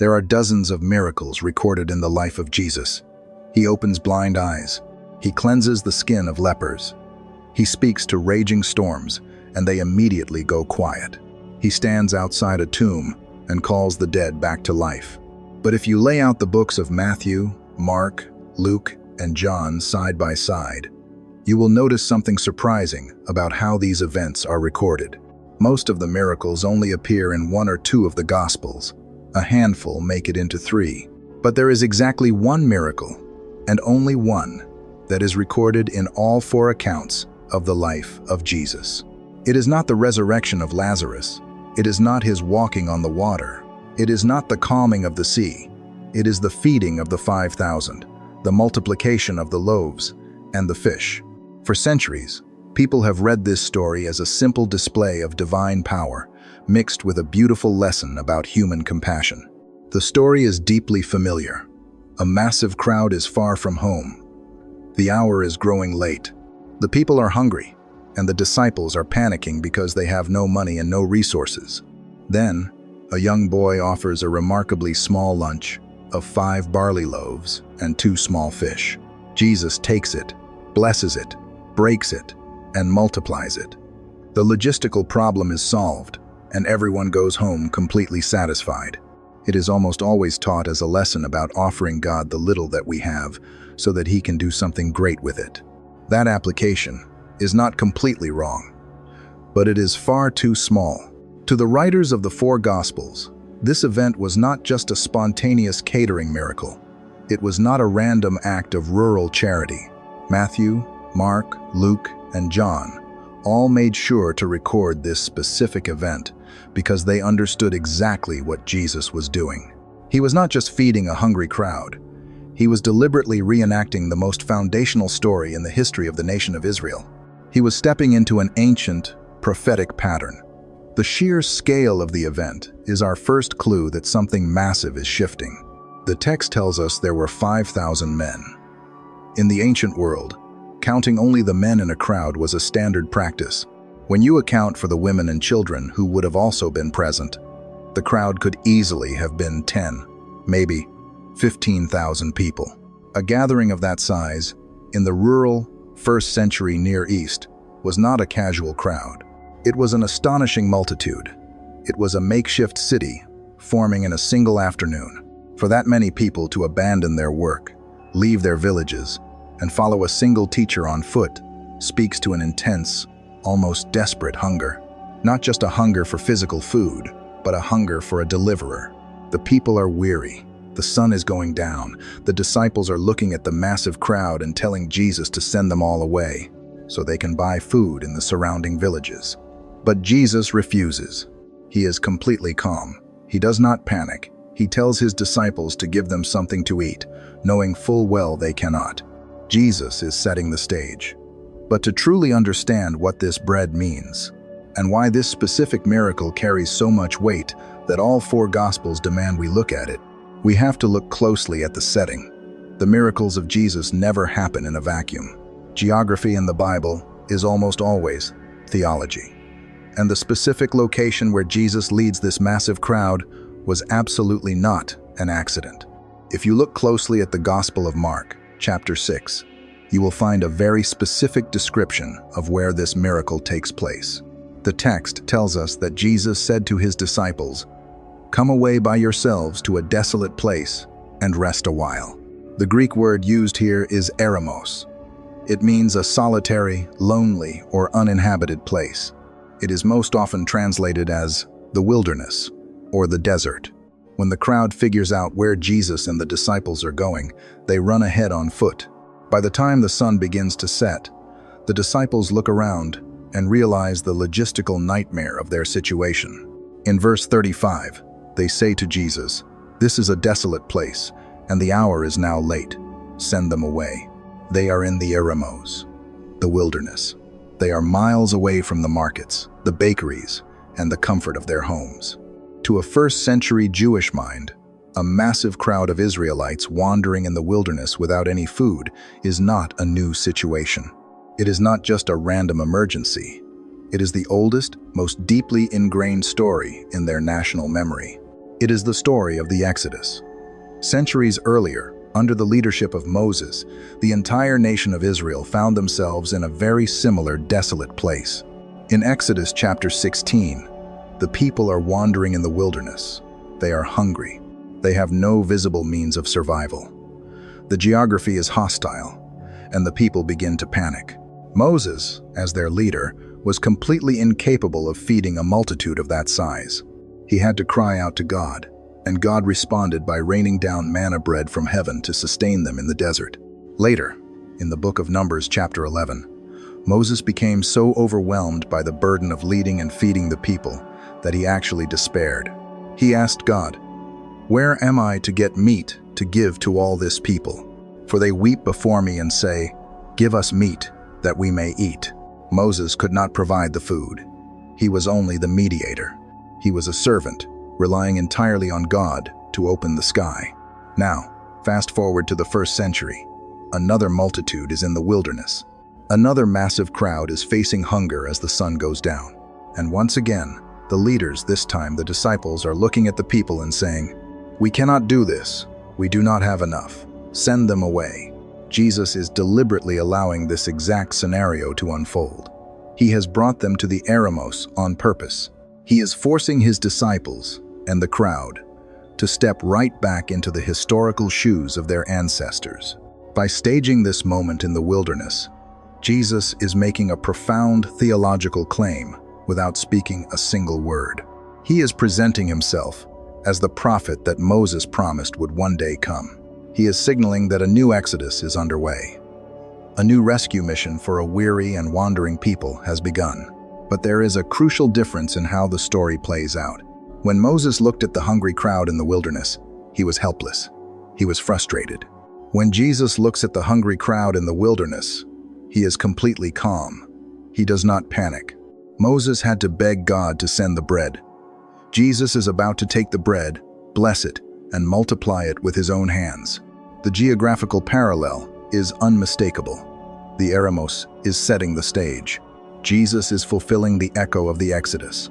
There are dozens of miracles recorded in the life of Jesus. He opens blind eyes. He cleanses the skin of lepers. He speaks to raging storms, and they immediately go quiet. He stands outside a tomb and calls the dead back to life. But if you lay out the books of Matthew, Mark, Luke, and John side by side, you will notice something surprising about how these events are recorded. Most of the miracles only appear in one or two of the Gospels. A handful make it into 3. But there is exactly one miracle, and only one, that is recorded in all 4 accounts of the life of Jesus. It is not the resurrection of Lazarus. It is not his walking on the water. It is not the calming of the sea. It is the feeding of the 5,000, the multiplication of the loaves and the fish. For centuries, people have read this story as a simple display of divine power, mixed with a beautiful lesson about human compassion. The story is deeply familiar. A massive crowd is far from home. The hour is growing late. The people are hungry, and the disciples are panicking because they have no money and no resources. Then, a young boy offers a remarkably small lunch of 5 barley loaves and 2 small fish. Jesus takes it, blesses it, breaks it, and multiplies it. The logistical problem is solved, and everyone goes home completely satisfied. It is almost always taught as a lesson about offering God the little that we have so that He can do something great with it. That application is not completely wrong, but it is far too small. To the writers of the 4 Gospels, this event was not just a spontaneous catering miracle. It was not a random act of rural charity. Matthew, Mark, Luke, and John all made sure to record this specific event because they understood exactly what Jesus was doing. He was not just feeding a hungry crowd. He was deliberately reenacting the most foundational story in the history of the nation of Israel. He was stepping into an ancient, prophetic pattern. The sheer scale of the event is our first clue that something massive is shifting. The text tells us there were 5,000 men. In the ancient world, counting only the men in a crowd was a standard practice. When you account for the women and children who would have also been present, the crowd could easily have been 10, maybe 15,000 people. A gathering of that size, in the rural, first-century Near East, was not a casual crowd. It was an astonishing multitude. It was a makeshift city, forming in a single afternoon. For that many people to abandon their work, leave their villages, and follow a single teacher on foot speaks to an intense, almost desperate hunger. Not just a hunger for physical food, but a hunger for a deliverer. The people are weary. The sun is going down. The disciples are looking at the massive crowd and telling Jesus to send them all away so they can buy food in the surrounding villages. But Jesus refuses. He is completely calm. He does not panic. He tells his disciples to give them something to eat, knowing full well they cannot. Jesus is setting the stage. But to truly understand what this bread means, and why this specific miracle carries so much weight that all 4 Gospels demand we look at it, we have to look closely at the setting. The miracles of Jesus never happen in a vacuum. Geography in the Bible is almost always theology. And the specific location where Jesus leads this massive crowd was absolutely not an accident. If you look closely at the Gospel of Mark, chapter 6, you will find a very specific description of where this miracle takes place. The text tells us that Jesus said to his disciples, "Come away by yourselves to a desolate place and rest a while." The Greek word used here is eremos. It means a solitary, lonely, or uninhabited place. It is most often translated as the wilderness or the desert. When the crowd figures out where Jesus and the disciples are going, they run ahead on foot. By the time the sun begins to set, the disciples look around and realize the logistical nightmare of their situation. In verse 35, they say to Jesus, "This is a desolate place, and the hour is now late. Send them away." They are in the eremos, the wilderness. They are miles away from the markets, the bakeries, and the comfort of their homes. To a first-century Jewish mind, a massive crowd of Israelites wandering in the wilderness without any food is not a new situation. It is not just a random emergency. It is the oldest, most deeply ingrained story in their national memory. It is the story of the Exodus. Centuries earlier, under the leadership of Moses, the entire nation of Israel found themselves in a very similar desolate place. In Exodus chapter 16, the people are wandering in the wilderness. They are hungry. They have no visible means of survival. The geography is hostile, and the people begin to panic. Moses, as their leader, was completely incapable of feeding a multitude of that size. He had to cry out to God, and God responded by raining down manna bread from heaven to sustain them in the desert. Later, in the book of Numbers chapter 11, Moses became so overwhelmed by the burden of leading and feeding the people that he actually despaired. He asked God, "Where am I to get meat to give to all this people? For they weep before me and say, 'Give us meat, that we may eat.'" Moses could not provide the food. He was only the mediator. He was a servant, relying entirely on God to open the sky. Now, fast forward to the 1st century. Another multitude is in the wilderness. Another massive crowd is facing hunger as the sun goes down. And once again, the leaders, this time the disciples, are looking at the people and saying, "We cannot do this. We do not have enough. Send them away." Jesus is deliberately allowing this exact scenario to unfold. He has brought them to the Eremos on purpose. He is forcing his disciples and the crowd to step right back into the historical shoes of their ancestors. By staging this moment in the wilderness, Jesus is making a profound theological claim without speaking a single word. He is presenting himself as the prophet that Moses promised would one day come. He is signaling that a new exodus is underway. A new rescue mission for a weary and wandering people has begun. But there is a crucial difference in how the story plays out. When Moses looked at the hungry crowd in the wilderness, he was helpless. He was frustrated. When Jesus looks at the hungry crowd in the wilderness, he is completely calm. He does not panic. Moses had to beg God to send the bread. Jesus is about to take the bread, bless it, and multiply it with his own hands. The geographical parallel is unmistakable. The Eremos is setting the stage. Jesus is fulfilling the echo of the Exodus,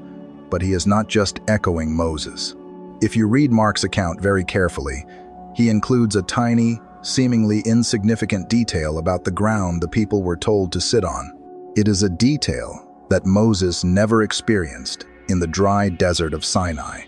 but he is not just echoing Moses. If you read Mark's account very carefully, he includes a tiny, seemingly insignificant detail about the ground the people were told to sit on. It is a detail that Moses never experienced in the dry desert of Sinai.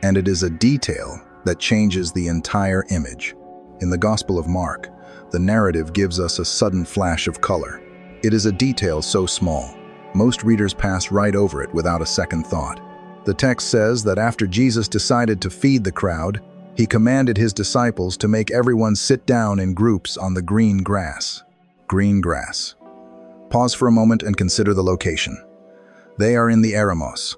And it is a detail that changes the entire image. In the Gospel of Mark, the narrative gives us a sudden flash of color. It is a detail so small, most readers pass right over it without a second thought. The text says that after Jesus decided to feed the crowd, he commanded his disciples to make everyone sit down in groups on the green grass. Green grass. Pause for a moment and consider the location. They are in the Eremos,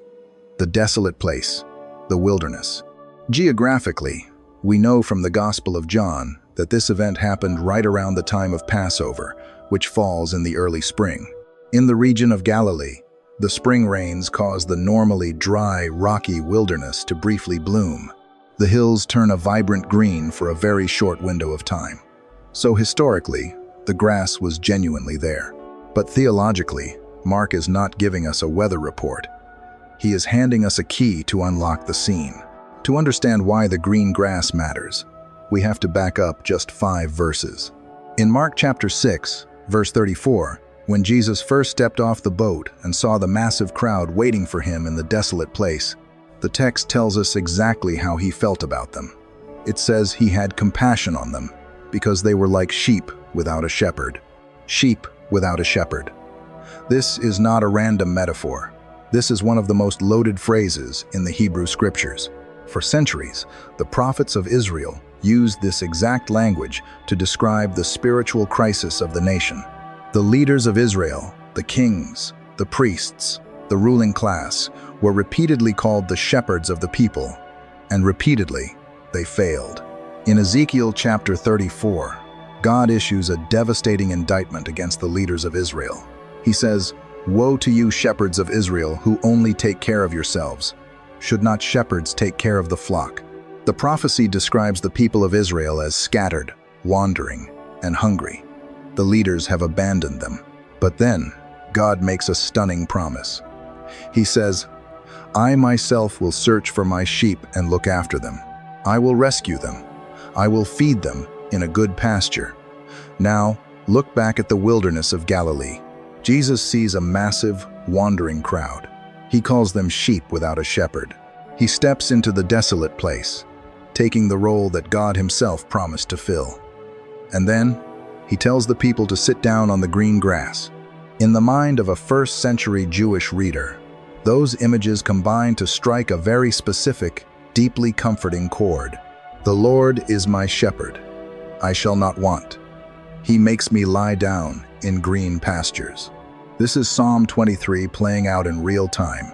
the desolate place, the wilderness. Geographically, we know from the Gospel of John that this event happened right around the time of Passover, which falls in the early spring. In the region of Galilee, the spring rains cause the normally dry, rocky wilderness to briefly bloom. The hills turn a vibrant green for a very short window of time. So historically, the grass was genuinely there. But theologically, Mark is not giving us a weather report. He is handing us a key to unlock the scene. To understand why the green grass matters, we have to back up just 5 verses. In Mark chapter 6, verse 34, when Jesus first stepped off the boat and saw the massive crowd waiting for him in the desolate place, the text tells us exactly how he felt about them. It says he had compassion on them because they were like sheep without a shepherd. Sheep without a shepherd. This is not a random metaphor. This is one of the most loaded phrases in the Hebrew scriptures. For centuries, the prophets of Israel used this exact language to describe the spiritual crisis of the nation. The leaders of Israel, the kings, the priests, the ruling class, were repeatedly called the shepherds of the people, and repeatedly they failed. In Ezekiel chapter 34, God issues a devastating indictment against the leaders of Israel. He says, "Woe to you, shepherds of Israel, who only take care of yourselves. Should not shepherds take care of the flock?" The prophecy describes the people of Israel as scattered, wandering, and hungry. The leaders have abandoned them. But then, God makes a stunning promise. He says, I myself will search for my sheep and look after them. I will rescue them. I will feed them in a good pasture. Now, look back at the wilderness of Galilee. Jesus sees a massive, wandering crowd. He calls them sheep without a shepherd. He steps into the desolate place, taking the role that God himself promised to fill. And then, he tells the people to sit down on the green grass. In the mind of a first-century Jewish reader, those images combine to strike a very specific, deeply comforting chord. The Lord is my shepherd. I shall not want. He makes me lie down in green pastures. This is Psalm 23 playing out in real time.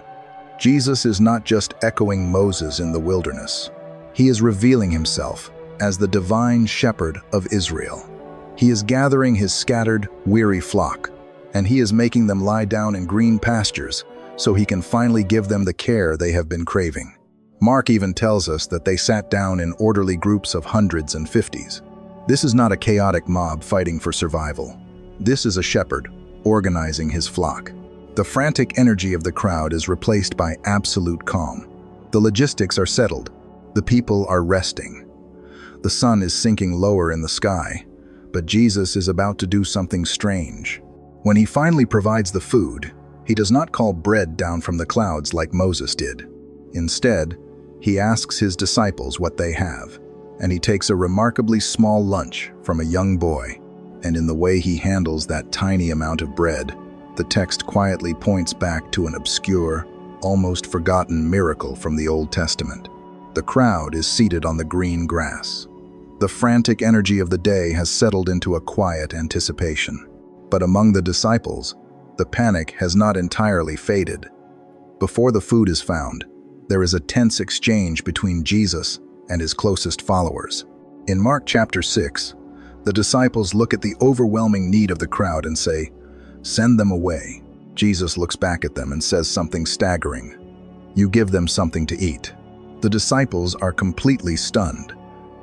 Jesus is not just echoing Moses in the wilderness. He is revealing himself as the divine shepherd of Israel. He is gathering his scattered, weary flock, and he is making them lie down in green pastures so he can finally give them the care they have been craving. Mark even tells us that they sat down in orderly groups of hundreds and fifties. This is not a chaotic mob fighting for survival. This is a shepherd organizing his flock. The frantic energy of the crowd is replaced by absolute calm. The logistics are settled. The people are resting. The sun is sinking lower in the sky, but Jesus is about to do something strange. When he finally provides the food, he does not call bread down from the clouds like Moses did. Instead, he asks his disciples what they have, and he takes a remarkably small lunch from a young boy. And in the way he handles that tiny amount of bread, the text quietly points back to an obscure, almost forgotten miracle from the Old Testament. The crowd is seated on the green grass. The frantic energy of the day has settled into a quiet anticipation. But among the disciples, the panic has not entirely faded. Before the food is found, there is a tense exchange between Jesus and his closest followers. In Mark chapter 6, the disciples look at the overwhelming need of the crowd and say, "Send them away." Jesus looks back at them and says something staggering. "You give them something to eat." The disciples are completely stunned.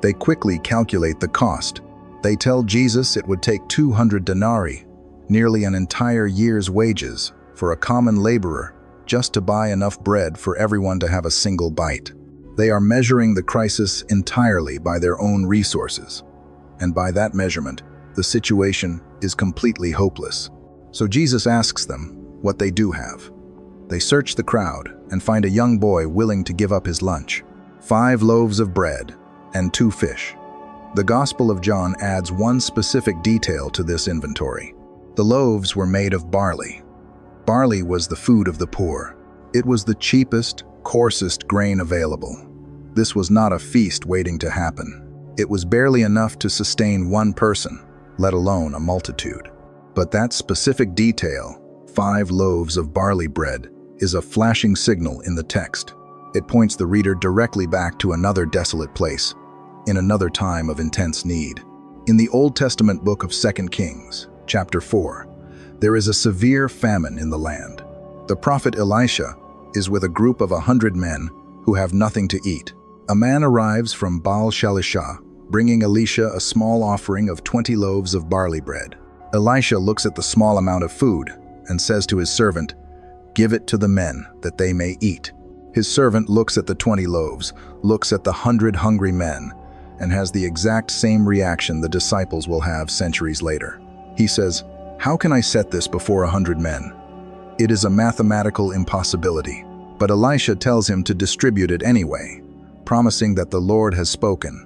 They quickly calculate the cost. They tell Jesus it would take 200 denarii, nearly an entire year's wages, for a common laborer just to buy enough bread for everyone to have a single bite. They are measuring the crisis entirely by their own resources. And by that measurement, the situation is completely hopeless. So Jesus asks them what they do have. They search the crowd and find a young boy willing to give up his lunch: 5 loaves of bread and 2 fish. The Gospel of John adds one specific detail to this inventory. The loaves were made of barley. Barley was the food of the poor. It was the cheapest, coarsest grain available. This was not a feast waiting to happen. It was barely enough to sustain one person, let alone a multitude. But that specific detail, 5 loaves of barley bread, is a flashing signal in the text. It points the reader directly back to another desolate place, in another time of intense need. In the Old Testament book of 2 Kings, chapter 4, there is a severe famine in the land. The prophet Elisha is with a group of 100 men who have nothing to eat. A man arrives from Baal-Shalisha, bringing Elisha a small offering of 20 loaves of barley bread. Elisha looks at the small amount of food and says to his servant, "Give it to the men, that they may eat." His servant looks at the 20 loaves, looks at the 100 hungry men, and has the exact same reaction the disciples will have centuries later. He says, "How can I set this before 100 men? It is a mathematical impossibility." But Elisha tells him to distribute it anyway, promising that the Lord has spoken.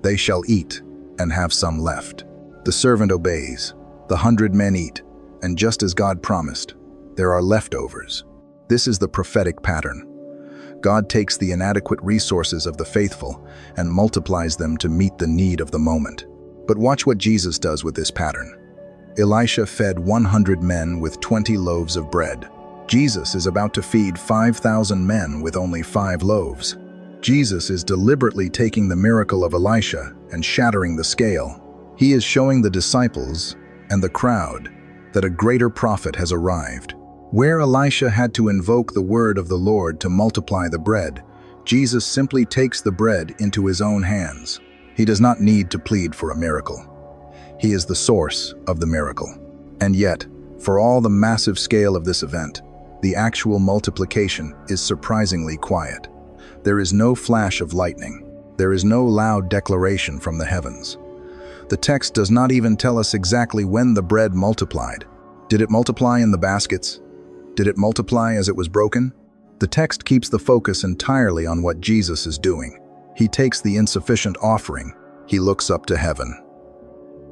They shall eat and have some left. The servant obeys. The 100 men eat, and just as God promised, there are leftovers. This is the prophetic pattern. God takes the inadequate resources of the faithful and multiplies them to meet the need of the moment. But watch what Jesus does with this pattern. Elisha fed 100 men with 20 loaves of bread. Jesus is about to feed 5,000 men with only 5 loaves. Jesus is deliberately taking the miracle of Elisha and shattering the scale. He is showing the disciples and the crowd that a greater prophet has arrived. Where Elisha had to invoke the word of the Lord to multiply the bread, Jesus simply takes the bread into his own hands. He does not need to plead for a miracle. He is the source of the miracle. And yet, for all the massive scale of this event, The actual multiplication is surprisingly quiet. There is no flash of lightning. There is no loud declaration from the heavens. The text does not even tell us exactly when the bread multiplied. Did it multiply in the baskets? Did it multiply as it was broken? The text keeps the focus entirely on what Jesus is doing. He takes the insufficient offering, he looks up to heaven,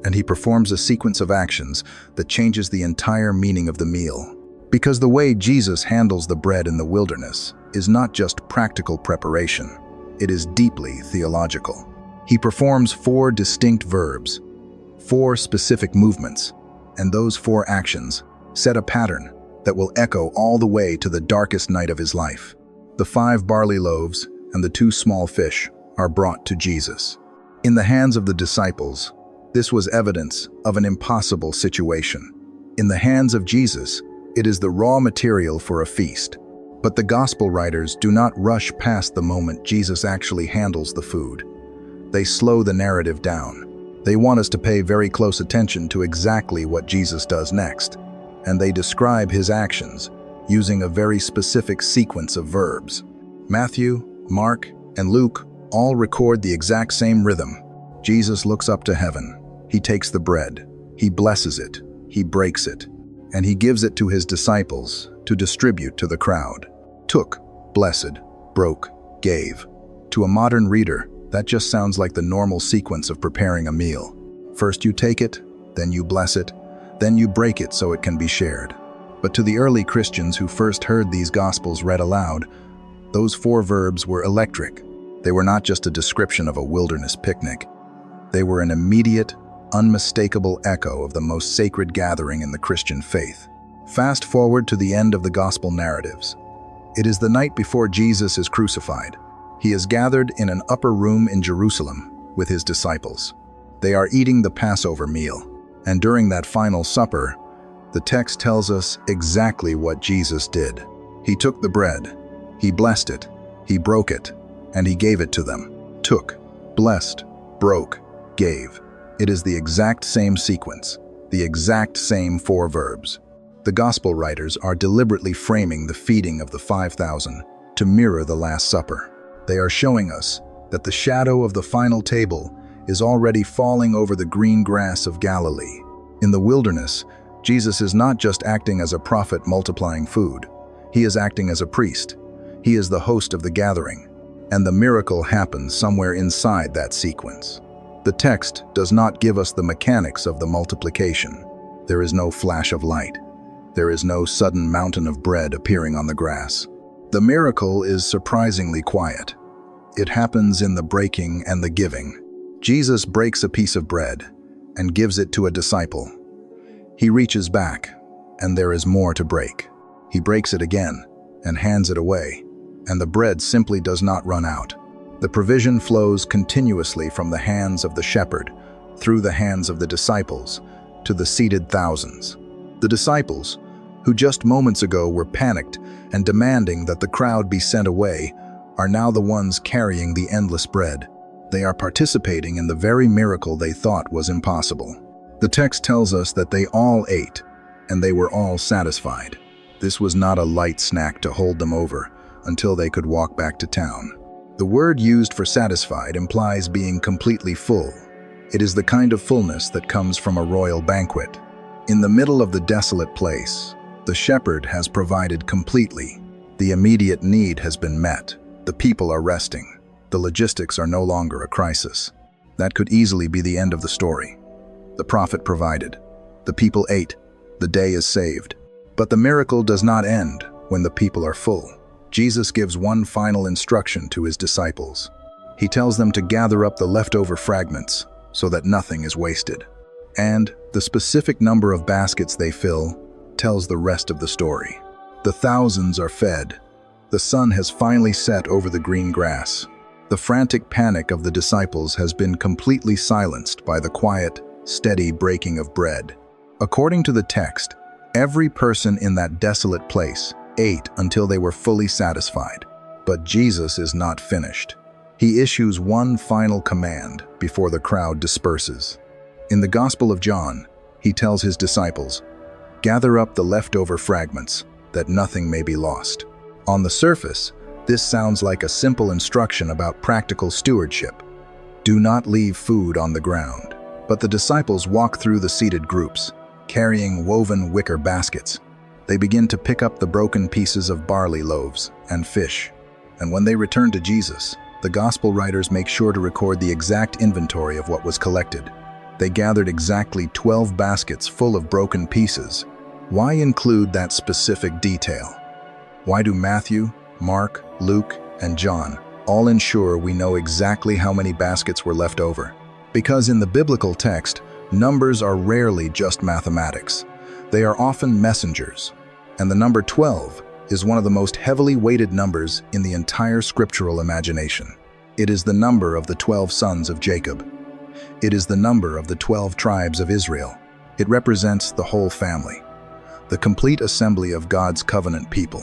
and he performs a sequence of actions that changes the entire meaning of the meal. Because the way Jesus handles the bread in the wilderness is not just practical preparation, it is deeply theological. He performs 4 distinct verbs, 4 specific movements, and those 4 actions set a pattern that will echo all the way to the darkest night of his life. The 5 barley loaves and the 2 small fish are brought to Jesus. In the hands of the disciples, this was evidence of an impossible situation. In the hands of Jesus, it is the raw material for a feast. But the gospel writers do not rush past the moment Jesus actually handles the food. They slow the narrative down. They want us to pay very close attention to exactly what Jesus does next, and they describe his actions using a very specific sequence of verbs. Matthew, Mark, and Luke all record the exact same rhythm. Jesus looks up to heaven. He takes the bread. He blesses it. He breaks it. And he gives it to his disciples to distribute to the crowd. Took, blessed, broke, gave. To a modern reader, that just sounds like the normal sequence of preparing a meal. First you take it, then you bless it, then you break it so it can be shared. But to the early Christians who first heard these Gospels read aloud, those 4 verbs were electric. They were not just a description of a wilderness picnic. They were an immediate, unmistakable echo of the most sacred gathering in the Christian faith. Fast forward to the end of the Gospel narratives. It is the night before Jesus is crucified. He is gathered in an upper room in Jerusalem with his disciples. They are eating the Passover meal, and during that final supper, the text tells us exactly what Jesus did. He took the bread, he blessed it, he broke it, and he gave it to them. Took, blessed, broke, gave. It is the exact same sequence, the exact same 4 verbs. The Gospel writers are deliberately framing the feeding of the 5,000 to mirror the Last Supper. They are showing us that the shadow of the final table is already falling over the green grass of Galilee. In the wilderness, Jesus is not just acting as a prophet multiplying food. He is acting as a priest. He is the host of the gathering, and the miracle happens somewhere inside that sequence. The text does not give us the mechanics of the multiplication. There is no flash of light. There is no sudden mountain of bread appearing on the grass. The miracle is surprisingly quiet. It happens in the breaking and the giving. Jesus breaks a piece of bread and gives it to a disciple. He reaches back, and there is more to break. He breaks it again and hands it away, and the bread simply does not run out. The provision flows continuously from the hands of the shepherd, through the hands of the disciples, to the seated thousands. The disciples, who just moments ago were panicked and demanding that the crowd be sent away, are now the ones carrying the endless bread. They are participating in the very miracle they thought was impossible. The text tells us that they all ate, and they were all satisfied. This was not a light snack to hold them over until they could walk back to town. The word used for satisfied implies being completely full. It is the kind of fullness that comes from a royal banquet. In the middle of the desolate place, the shepherd has provided completely. The immediate need has been met. The people are resting. The logistics are no longer a crisis. That could easily be the end of the story. The prophet provided. The people ate. The day is saved. But the miracle does not end when the people are full. Jesus gives one final instruction to his disciples. He tells them to gather up the leftover fragments so that nothing is wasted. And the specific number of baskets they fill tells the rest of the story. The thousands are fed. The sun has finally set over the green grass. The frantic panic of the disciples has been completely silenced by the quiet, steady breaking of bread. According to the text, every person in that desolate place ate until they were fully satisfied. But Jesus is not finished. He issues one final command before the crowd disperses. In the Gospel of John, he tells his disciples, "Gather up the leftover fragments that nothing may be lost. On the surface, this sounds like a simple instruction about practical stewardship. Do not leave food on the ground. But the disciples walk through the seated groups, carrying woven wicker baskets. They begin to pick up the broken pieces of barley loaves and fish. And when they return to Jesus, the gospel writers make sure to record the exact inventory of what was collected. They gathered exactly 12 baskets full of broken pieces. Why include that specific detail? Why do Matthew, Mark, Luke, and John all ensure we know exactly how many baskets were left over? Because in the biblical text, numbers are rarely just mathematics. They are often messengers. And the number 12 is one of the most heavily weighted numbers in the entire scriptural imagination. It is the number of the 12 sons of Jacob. It is the number of the 12 tribes of Israel. It represents the whole family, the complete assembly of God's covenant people.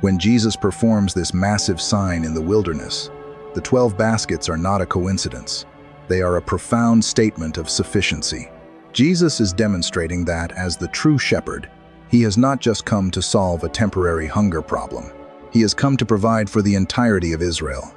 When Jesus performs this massive sign in the wilderness, the 12 baskets are not a coincidence. They are a profound statement of sufficiency. Jesus is demonstrating that as the true shepherd, he has not just come to solve a temporary hunger problem. He has come to provide for the entirety of Israel.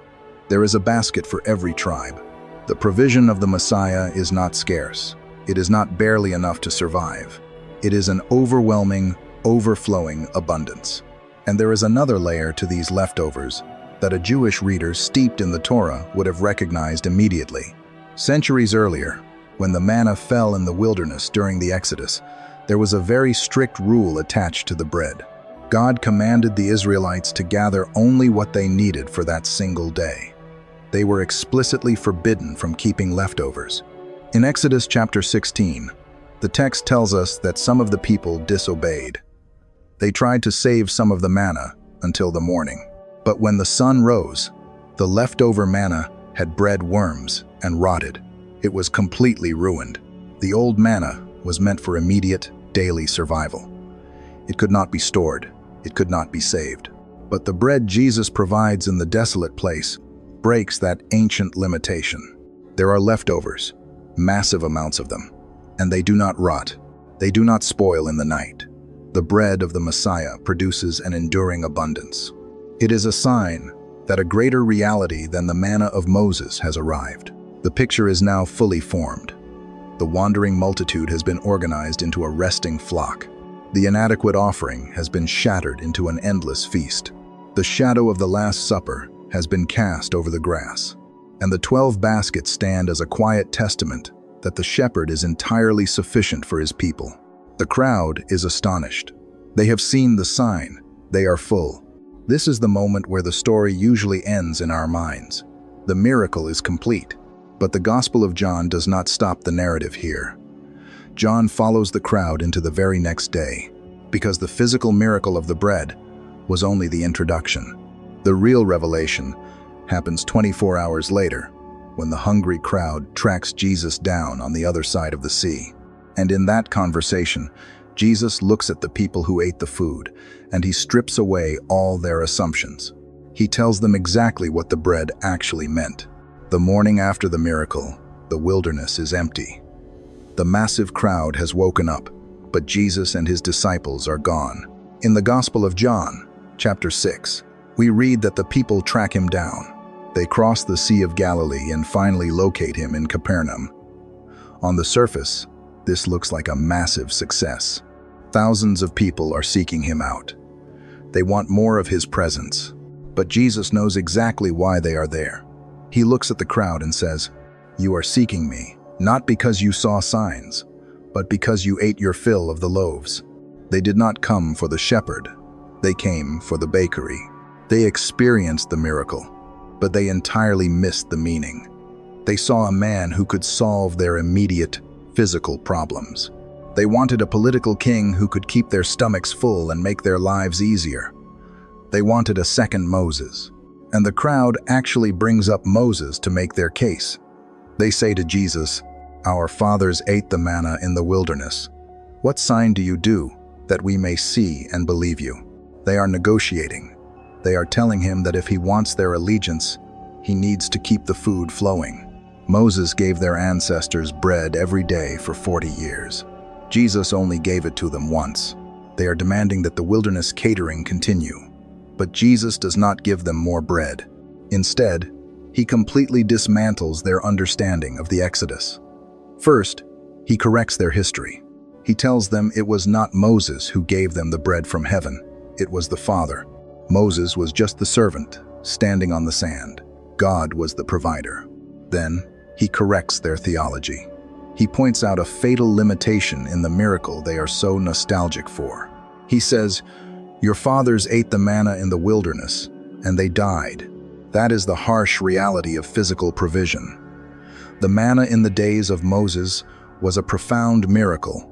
There is a basket for every tribe. The provision of the Messiah is not scarce. It is not barely enough to survive. It is an overwhelming, overflowing abundance. And there is another layer to these leftovers that a Jewish reader steeped in the Torah would have recognized immediately. Centuries earlier, when the manna fell in the wilderness during the Exodus, there was a very strict rule attached to the bread. God commanded the Israelites to gather only what they needed for that single day. They were explicitly forbidden from keeping leftovers. In Exodus chapter 16, the text tells us that some of the people disobeyed. They tried to save some of the manna until the morning. But when the sun rose, the leftover manna had bred worms and rotted. It was completely ruined. The old manna was meant for immediate, daily survival. It could not be stored. It could not be saved. But the bread Jesus provides in the desolate place breaks that ancient limitation. There are leftovers, massive amounts of them, and they do not rot. They do not spoil in the night. The bread of the Messiah produces an enduring abundance. It is a sign that a greater reality than the manna of Moses has arrived. The picture is now fully formed. The wandering multitude has been organized into a resting flock. The inadequate offering has been shattered into an endless feast. The shadow of the Last Supper has been cast over the grass, and the 12 baskets stand as a quiet testament that the shepherd is entirely sufficient for his people. The crowd is astonished. They have seen the sign. They are full. This is the moment where the story usually ends in our minds. The miracle is complete. But the Gospel of John does not stop the narrative here. John follows the crowd into the very next day, because the physical miracle of the bread was only the introduction. The real revelation happens 24 hours later, when the hungry crowd tracks Jesus down on the other side of the sea. And in that conversation, Jesus looks at the people who ate the food, and he strips away all their assumptions. He tells them exactly what the bread actually meant. The morning after the miracle, the wilderness is empty. The massive crowd has woken up, but Jesus and his disciples are gone. In the Gospel of John, chapter 6, we read that the people track him down. They cross the Sea of Galilee and finally locate him in Capernaum. On the surface, this looks like a massive success. Thousands of people are seeking him out. They want more of his presence, but Jesus knows exactly why they are there. He looks at the crowd and says, "You are seeking me, not because you saw signs, but because you ate your fill of the loaves." They did not come for the shepherd. They came for the bakery. They experienced the miracle, but they entirely missed the meaning. They saw a man who could solve their immediate physical problems. They wanted a political king who could keep their stomachs full and make their lives easier. They wanted a second Moses. And the crowd actually brings up Moses to make their case. They say to Jesus, "Our fathers ate the manna in the wilderness. What sign do you do that we may see and believe you?" They are negotiating. They are telling him that if he wants their allegiance, he needs to keep the food flowing. Moses gave their ancestors bread every day for 40 years. Jesus only gave it to them once. They are demanding that the wilderness catering continue. But Jesus does not give them more bread. Instead, he completely dismantles their understanding of the Exodus. First, he corrects their history. He tells them it was not Moses who gave them the bread from heaven, it was the Father. Moses was just the servant, standing on the sand. God was the provider. Then, he corrects their theology. He points out a fatal limitation in the miracle they are so nostalgic for. He says, "Your fathers ate the manna in the wilderness, and they died." That is the harsh reality of physical provision. The manna in the days of Moses was a profound miracle,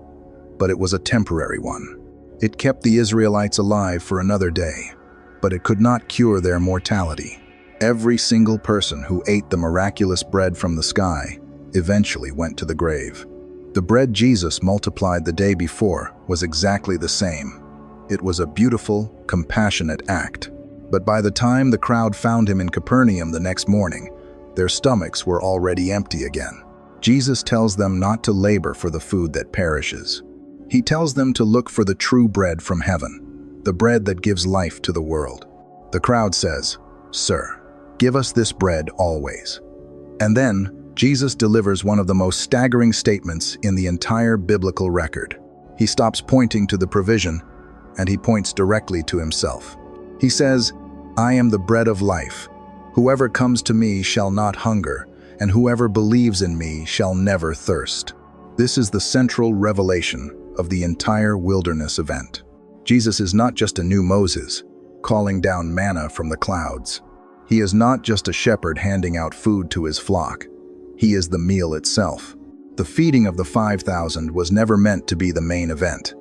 but it was a temporary one. It kept the Israelites alive for another day, but it could not cure their mortality. Every single person who ate the miraculous bread from the sky eventually went to the grave. The bread Jesus multiplied the day before was exactly the same. It was a beautiful, compassionate act. But by the time the crowd found him in Capernaum the next morning, their stomachs were already empty again. Jesus tells them not to labor for the food that perishes. He tells them to look for the true bread from heaven, the bread that gives life to the world. The crowd says, "Sir, give us this bread always." And then, Jesus delivers one of the most staggering statements in the entire biblical record. He stops pointing to the provision, and he points directly to himself. He says, "I am the bread of life. Whoever comes to me shall not hunger, and whoever believes in me shall never thirst." This is the central revelation of the entire wilderness event. Jesus is not just a new Moses, calling down manna from the clouds. He is not just a shepherd handing out food to his flock. He is the meal itself. The feeding of the 5,000 was never meant to be the main event.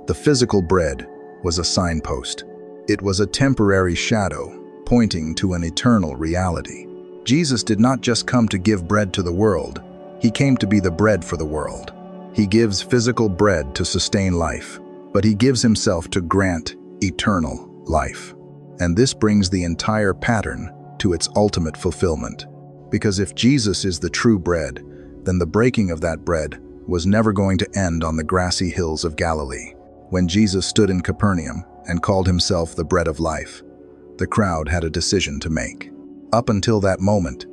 The physical bread was a signpost. It was a temporary shadow, pointing to an eternal reality. Jesus did not just come to give bread to the world, he came to be the bread for the world. He gives physical bread to sustain life, but he gives himself to grant eternal life. And this brings the entire pattern to its ultimate fulfillment. Because if Jesus is the true bread, then the breaking of that bread was never going to end on the grassy hills of Galilee. When Jesus stood in Capernaum and called himself the bread of life, the crowd had a decision to make. Up until that moment,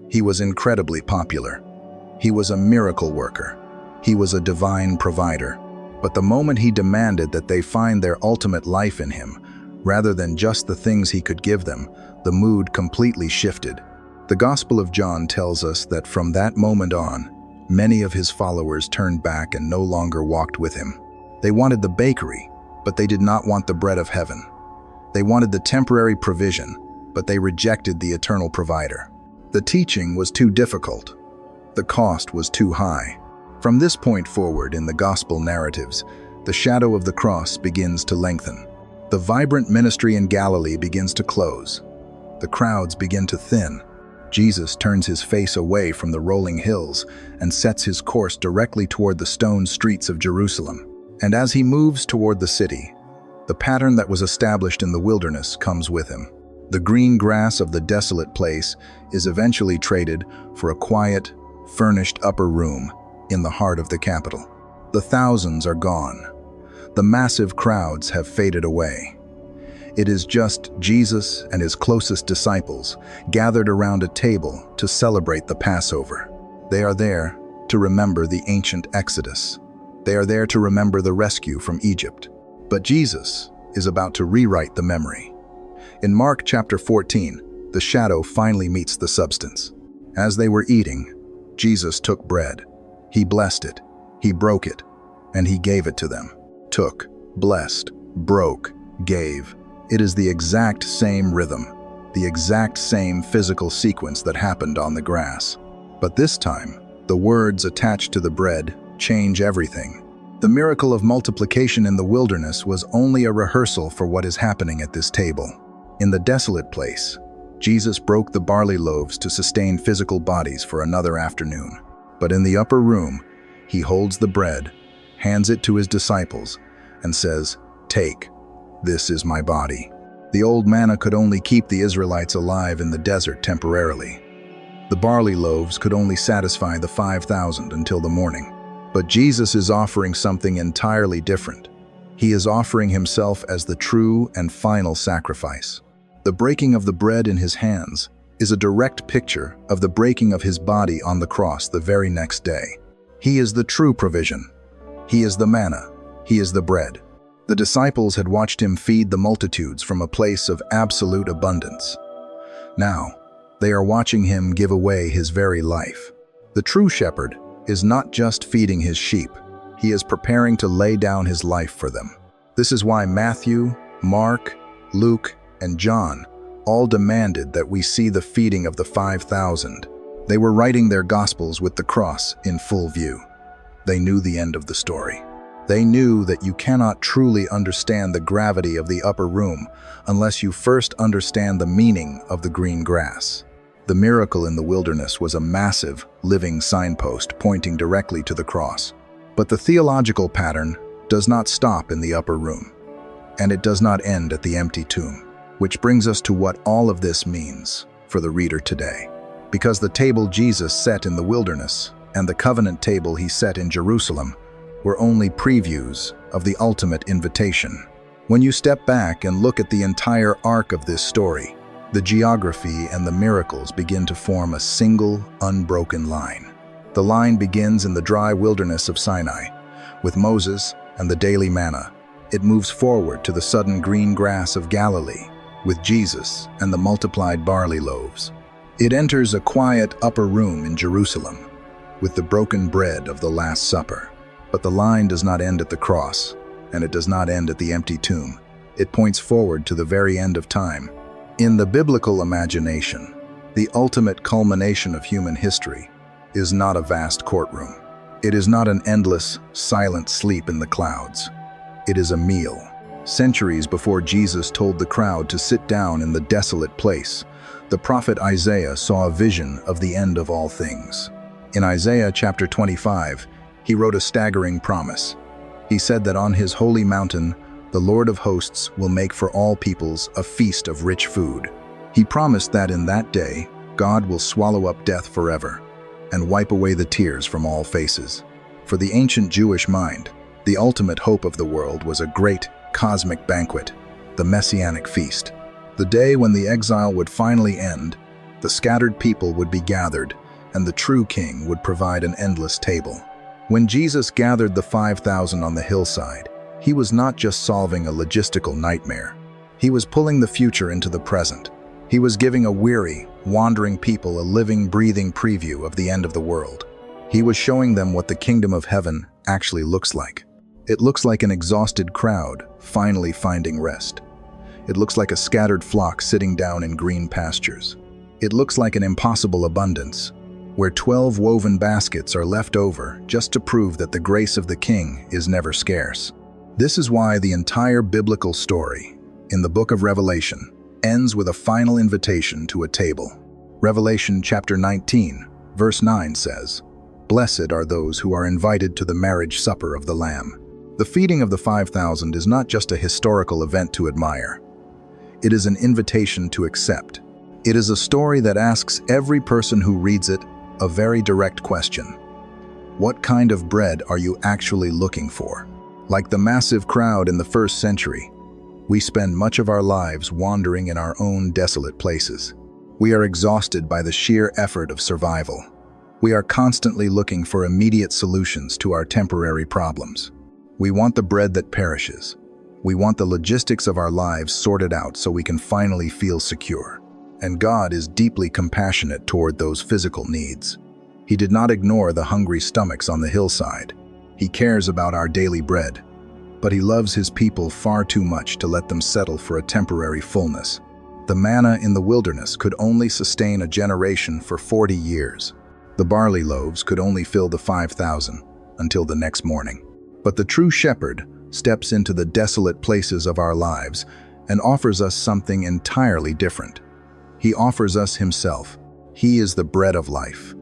he was incredibly popular. He was a miracle worker. He was a divine provider. But the moment he demanded that they find their ultimate life in him, rather than just the things he could give them, the mood completely shifted. The Gospel of John tells us that from that moment on, many of his followers turned back and no longer walked with him. They wanted the bakery, but they did not want the bread of heaven. They wanted the temporary provision, but they rejected the eternal provider. The teaching was too difficult. The cost was too high. From this point forward in the gospel narratives, the shadow of the cross begins to lengthen. The vibrant ministry in Galilee begins to close. The crowds begin to thin. Jesus turns his face away from the rolling hills and sets his course directly toward the stone streets of Jerusalem. And as he moves toward the city, the pattern that was established in the wilderness comes with him. The green grass of the desolate place is eventually traded for a quiet, furnished upper room in the heart of the capital. The thousands are gone. The massive crowds have faded away. It is just Jesus and his closest disciples gathered around a table to celebrate the Passover. They are there to remember the ancient Exodus. They are there to remember the rescue from Egypt. But Jesus is about to rewrite the memory. In Mark chapter 14, the shadow finally meets the substance. As they were eating, Jesus took bread. He blessed it, he broke it, and he gave it to them. Took, blessed, broke, gave. It is the exact same rhythm, the exact same physical sequence that happened on the grass. But this time, the words attached to the bread change everything. The miracle of multiplication in the wilderness was only a rehearsal for what is happening at this table. In the desolate place, Jesus broke the barley loaves to sustain physical bodies for another afternoon. But in the upper room, he holds the bread, hands it to his disciples, and says, "Take, this is my body." The old manna could only keep the Israelites alive in the desert temporarily. The barley loaves could only satisfy the 5,000 until the morning. But Jesus is offering something entirely different. He is offering himself as the true and final sacrifice. The breaking of the bread in his hands is a direct picture of the breaking of his body on the cross the very next day. He is the true provision. He is the manna. He is the bread. The disciples had watched him feed the multitudes from a place of absolute abundance. Now, they are watching him give away his very life. The true shepherd is not just feeding his sheep. He is preparing to lay down his life for them. This is why Matthew, Mark, Luke, and John all demanded that we see the feeding of the 5,000. They were writing their gospels with the cross in full view. They knew the end of the story. They knew that you cannot truly understand the gravity of the upper room unless you first understand the meaning of the green grass. The miracle in the wilderness was a massive, living signpost pointing directly to the cross. But the theological pattern does not stop in the upper room, and it does not end at the empty tomb, which brings us to what all of this means for the reader today. Because the table Jesus set in the wilderness and the covenant table he set in Jerusalem were only previews of the ultimate invitation. When you step back and look at the entire arc of this story, the geography and the miracles begin to form a single, unbroken line. The line begins in the dry wilderness of Sinai, with Moses and the daily manna. It moves forward to the sudden green grass of Galilee, with Jesus and the multiplied barley loaves. It enters a quiet upper room in Jerusalem, with the broken bread of the Last Supper. But the line does not end at the cross, and it does not end at the empty tomb. It points forward to the very end of time. In the biblical imagination, the ultimate culmination of human history is not a vast courtroom. It is not an endless, silent sleep in the clouds. It is a meal. Centuries before Jesus told the crowd to sit down in the desolate place, the prophet Isaiah saw a vision of the end of all things. In Isaiah chapter 25, he wrote a staggering promise. He said that on his holy mountain, the Lord of hosts will make for all peoples a feast of rich food. He promised that in that day, God will swallow up death forever and wipe away the tears from all faces. For the ancient Jewish mind, the ultimate hope of the world was a great cosmic banquet, the Messianic feast. The day when the exile would finally end, the scattered people would be gathered, and the true king would provide an endless table. When Jesus gathered the 5,000 on the hillside, he was not just solving a logistical nightmare. He was pulling the future into the present. He was giving a weary, wandering people a living, breathing preview of the end of the world. He was showing them what the kingdom of heaven actually looks like. It looks like an exhausted crowd finally finding rest. It looks like a scattered flock sitting down in green pastures. It looks like an impossible abundance, where 12 woven baskets are left over just to prove that the grace of the King is never scarce. This is why the entire biblical story in the book of Revelation ends with a final invitation to a table. Revelation chapter 19, verse 9 says, "Blessed are those who are invited to the marriage supper of the Lamb." The feeding of the 5,000 is not just a historical event to admire. It is an invitation to accept. It is a story that asks every person who reads it a very direct question. What kind of bread are you actually looking for? Like the massive crowd in the first century, we spend much of our lives wandering in our own desolate places. We are exhausted by the sheer effort of survival. We are constantly looking for immediate solutions to our temporary problems. We want the bread that perishes. We want the logistics of our lives sorted out so we can finally feel secure. And God is deeply compassionate toward those physical needs. He did not ignore the hungry stomachs on the hillside. He cares about our daily bread, but he loves his people far too much to let them settle for a temporary fullness. The manna in the wilderness could only sustain a generation for 40 years. The barley loaves could only fill the 5,000 until the next morning. But the true shepherd steps into the desolate places of our lives and offers us something entirely different. He offers us himself. He is the bread of life.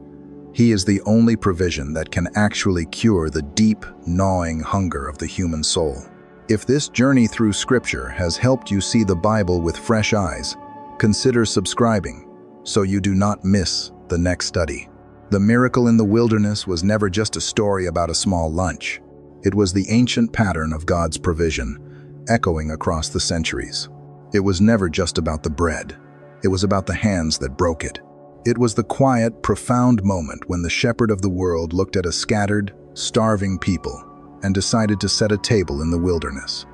He is the only provision that can actually cure the deep, gnawing hunger of the human soul. If this journey through Scripture has helped you see the Bible with fresh eyes, consider subscribing so you do not miss the next study. The miracle in the wilderness was never just a story about a small lunch. It was the ancient pattern of God's provision, echoing across the centuries. It was never just about the bread. It was about the hands that broke it. It was the quiet, profound moment when the shepherd of the world looked at a scattered, starving people and decided to set a table in the wilderness.